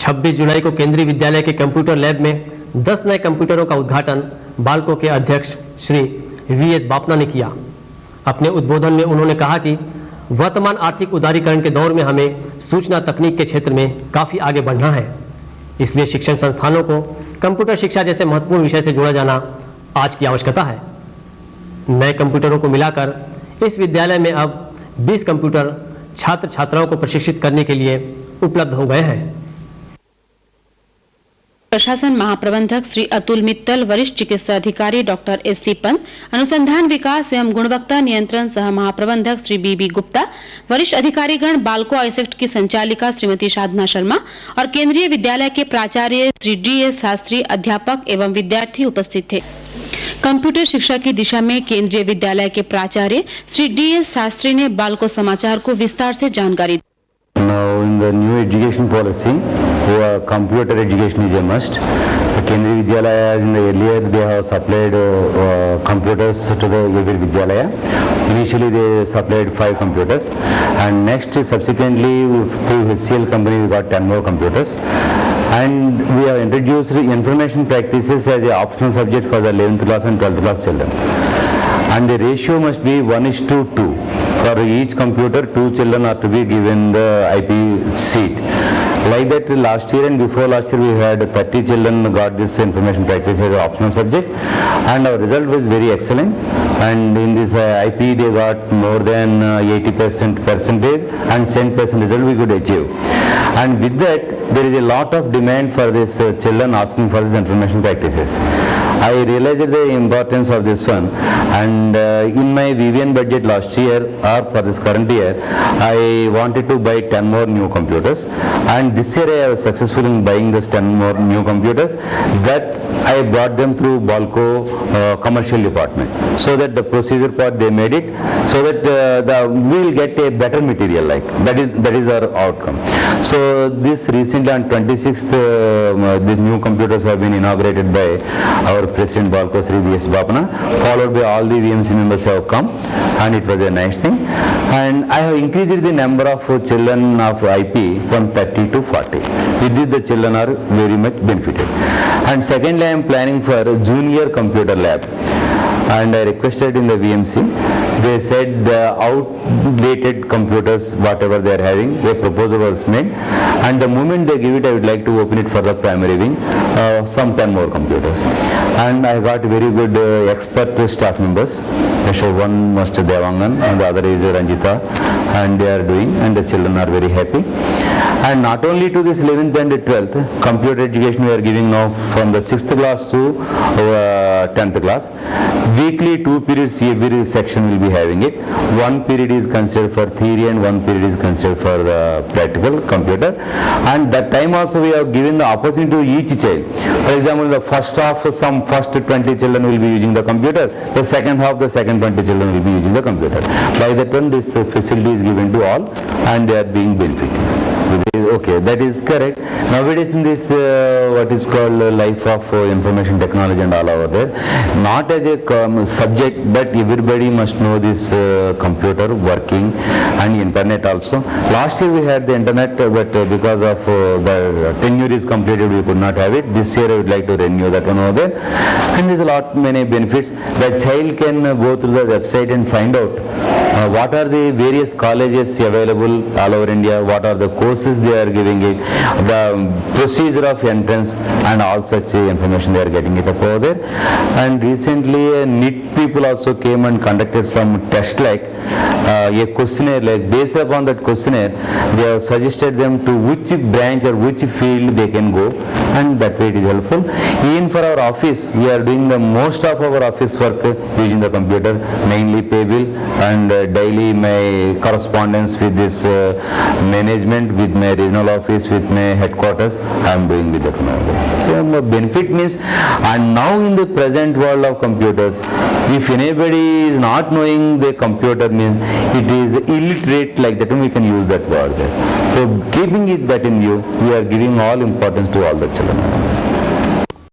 26 जुलाई को केंद्रीय विद्यालय के कंप्यूटर लैब में 10 नए कंप्यूटरों का उद्घाटन बाल्को के अध्यक्ष श्री वीएस बापना ने किया। अपने उद्बोधन में उन्होंने कहा कि वर्तमान आर्थिक उदारीकरण के दौर में हमें सूचना तकनीक के क्षेत्र में काफ़ी आगे बढ़ना है, इसलिए शिक्षण संस्थानों को कंप्यूटर शिक्षा जैसे महत्वपूर्ण विषय से जोड़ा जाना आज की आवश्यकता है। नए कंप्यूटरों को मिलाकर इस विद्यालय में अब 20 कंप्यूटर छात्र छात्राओं को प्रशिक्षित करने के लिए उपलब्ध हो गए हैं। प्रशासन महाप्रबंधक श्री अतुल मित्तल, वरिष्ठ चिकित्सा अधिकारी डॉक्टर एस.सी. पंत, अनुसंधान विकास एवं गुणवत्ता नियंत्रण सह महाप्रबंधक श्री बी.बी. गुप्ता, वरिष्ठ अधिकारीगण, बाल्को आईसेक्ट की संचालिका श्रीमती साधना शर्मा और केंद्रीय विद्यालय के प्राचार्य श्री डी.एस. शास्त्री, अध्यापक एवं विद्यार्थी उपस्थित थे। कंप्यूटर शिक्षा की दिशा में केंद्रीय विद्यालय के प्राचार्य श्री डी.एस. शास्त्री ने बाल्को समाचार को विस्तार से जानकारी दी। Now in the new education policy, computer education is a must. Kendriya Vidyalaya, as in the earlier, they have supplied computers to the every Vidyalaya. Initially they supplied 5 computers, and next subsequently through HCL company we got 10 more computers. And we have introduced information practices as a optional subject for the 11th class and 12th class children. And the ratio must be 1:2. For each computer, 2 children are to be given the IP seat. Like that, last year and before last year, we had 30 children got this information practice as an optional subject, and our result was very excellent. And in this IP, they got more than 80% percentage, and 100% result we could achieve. And with that, there is a lot of demand for this children asking for these information practices. I realized the importance of this one, and in my VVN budget last year or for this current year, I wanted to buy 10 more new computers, and this year I was successful in buying this 10 more new computers that I bought them through Balco commercial department, so that the procedure part they made it, so that we will get a better material, like that is our outcome. So this recently on 26th, these new computers have been inaugurated by our President Balco Sri V.S. Bapana, followed by all the VMC members have come, and it was a nice thing. And I have increased the number of children of IP from 30 to 40. With this the children are very much benefited. And secondly, I am planning for a junior computer lab. And I requested in the VMC, they said the outdated computers, whatever they are having, a proposal was made, and the moment they give it, I would like to open it for the primary wing, some 10 more computers. And I got very good expert staff members. One Master Devangan and the other is Ranjita, and they are doing, and the children are very happy. And not only to this 11th and 12th, computer education we are giving now from the 6th class to 10th class. Weekly 2 periods every section will be having it. 1 period is considered for theory and 1 period is considered for practical computer. And that time also we have given the opportunity to each child. For example, the first half, some first 20 children will be using the computer. The second half, the second 20 children will be using the computer. By that one, this facility is given to all, and they are being benefited. Okay, that is correct. Nowadays in this what is called life of information technology and all over there, not as a subject, but everybody must know this computer working and internet also. Last year we had the internet, but because of the tenure is completed, we could not have it. This year I would like to renew that one over there. And there is a lot many benefits. The child can go through the website and find out what are the various colleges available all over India, what are the courses they are giving it, the procedure of entrance, and all such information they are getting it up over there. And recently NIT people also came and conducted some test, like a questionnaire, like based upon that questionnaire they have suggested them to which branch or which field they can go, and that way it is helpful. Even for our office, we are doing the most of our office work using the computer, mainly pay bill, and daily my correspondence with this management, with my regional office, with my headquarters, I am doing with the computer. So benefit means, and now in the present world of computers, if anybody is not knowing the computer, means it is illiterate, like that we can use that word there. So keeping it that in view, we are giving all importance to all the children.